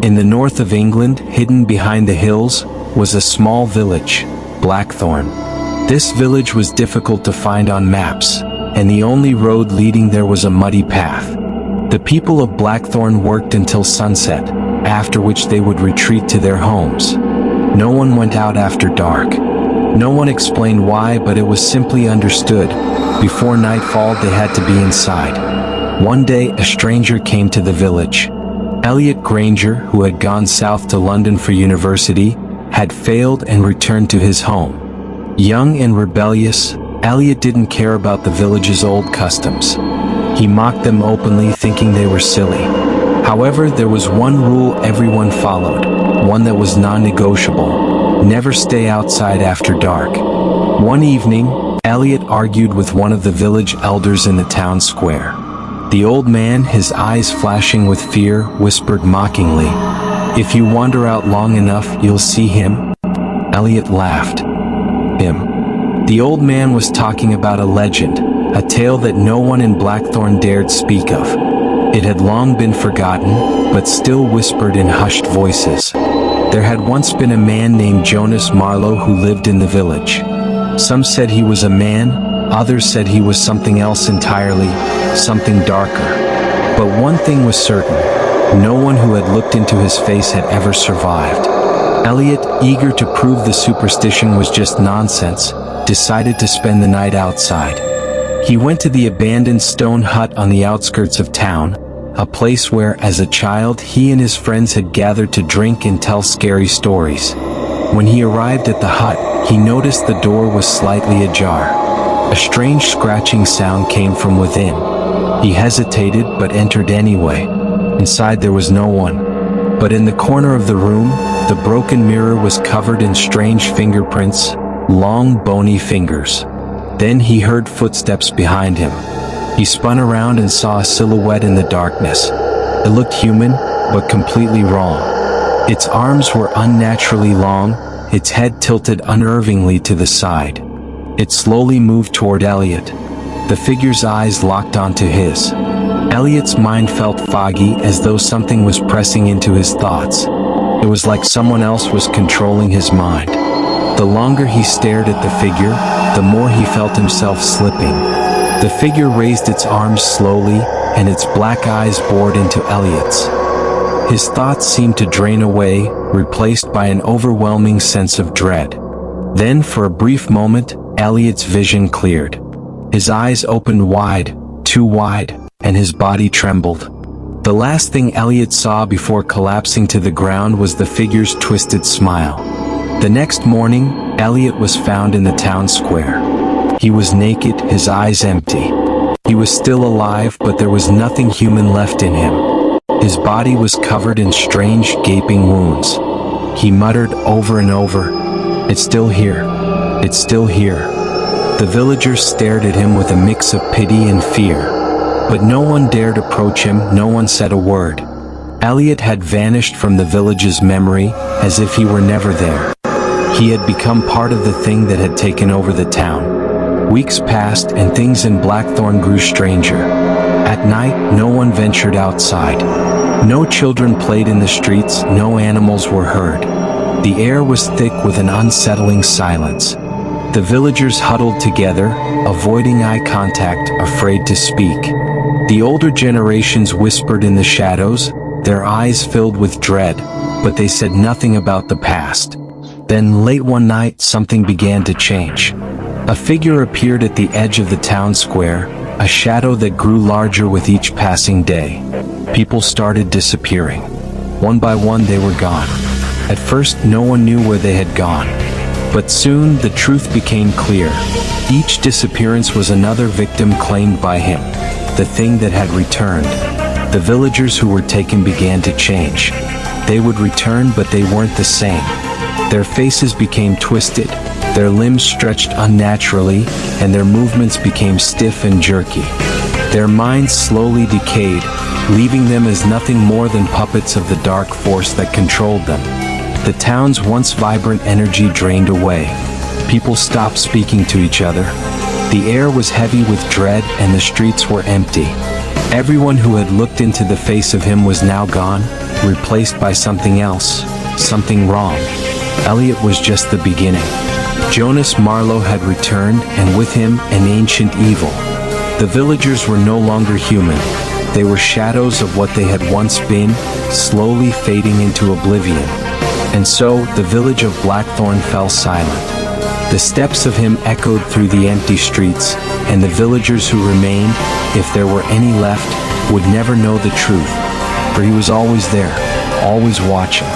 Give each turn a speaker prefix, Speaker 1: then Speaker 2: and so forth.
Speaker 1: In the north of England, hidden behind the hills, was a small village, Blackthorn. This village was difficult to find on maps, and the only road leading there was a muddy path. The people of Blackthorn worked until sunset, after which they would retreat to their homes. No one went out after dark. No one explained why, but it was simply understood. Before nightfall, they had to be inside. One day, a stranger came to the village. Elliot Granger, who had gone south to London for university, had failed and returned to his home. Young and rebellious, Elliot didn't care about the village's old customs. He mocked them openly, thinking they were silly. However, there was one rule everyone followed, one that was non-negotiable: never stay outside after dark. One evening, Elliot argued with one of the village elders in the town square. The old man, his eyes flashing with fear, whispered mockingly, "If you wander out long enough, you'll see him." Elliot laughed. Him. The old man was talking about a legend, a tale that no one in Blackthorn dared speak of. It had long been forgotten, but still whispered in hushed voices. There had once been a man named Jonas Marlowe who lived in the village. Some said he was a man, others said he was something else entirely, something darker. But one thing was certain: no one who had looked into his face had ever survived. Elliot, eager to prove the superstition was just nonsense, decided to spend the night outside. He went to the abandoned stone hut on the outskirts of town, a place where, as a child, he and his friends had gathered to drink and tell scary stories. When he arrived at the hut, he noticed the door was slightly ajar. A strange scratching sound came from within. He hesitated but entered anyway. Inside there was no one. But in the corner of the room, the broken mirror was covered in strange fingerprints, long bony fingers. Then he heard footsteps behind him. He spun around and saw a silhouette in the darkness. It looked human, but completely wrong. Its arms were unnaturally long, its head tilted unnervingly to the side. It slowly moved toward Elliot. The figure's eyes locked onto his. Elliot's mind felt foggy, as though something was pressing into his thoughts. It was like someone else was controlling his mind. The longer he stared at the figure, the more he felt himself slipping. The figure raised its arms slowly, and its black eyes bored into Elliot's. His thoughts seemed to drain away, replaced by an overwhelming sense of dread. Then, for a brief moment, Elliot's vision cleared. His eyes opened wide, too wide, and his body trembled. The last thing Elliot saw before collapsing to the ground was the figure's twisted smile. The next morning, Elliot was found in the town square. He was naked, his eyes empty. He was still alive, but there was nothing human left in him. His body was covered in strange, gaping wounds. He muttered over and over, "It's still here. It's still here." The villagers stared at him with a mix of pity and fear. But no one dared approach him, no one said a word. Elliot had vanished from the village's memory, as if he were never there. He had become part of the thing that had taken over the town. Weeks passed, and things in Blackthorn grew stranger. At night, no one ventured outside. No children played in the streets, no animals were heard. The air was thick with an unsettling silence. The villagers huddled together, avoiding eye contact, afraid to speak. The older generations whispered in the shadows, their eyes filled with dread, but they said nothing about the past. Then late one night, something began to change. A figure appeared at the edge of the town square, a shadow that grew larger with each passing day. People started disappearing. One by one they were gone. At first no one knew where they had gone. But soon the truth became clear. Each disappearance was another victim claimed by him, the thing that had returned. The villagers who were taken began to change. They would return, but they weren't the same. Their faces became twisted, their limbs stretched unnaturally, and their movements became stiff and jerky. Their minds slowly decayed, leaving them as nothing more than puppets of the dark force that controlled them. The town's once vibrant energy drained away. People stopped speaking to each other. The air was heavy with dread, and the streets were empty. Everyone who had looked into the face of him was now gone, replaced by something else, something wrong. Elliot was just the beginning. Jonas Marlowe had returned, and with him, an ancient evil. The villagers were no longer human. They were shadows of what they had once been, slowly fading into oblivion. And so, the village of Blackthorn fell silent. The steps of him echoed through the empty streets, and the villagers who remained, if there were any left, would never know the truth. For he was always there, always watching.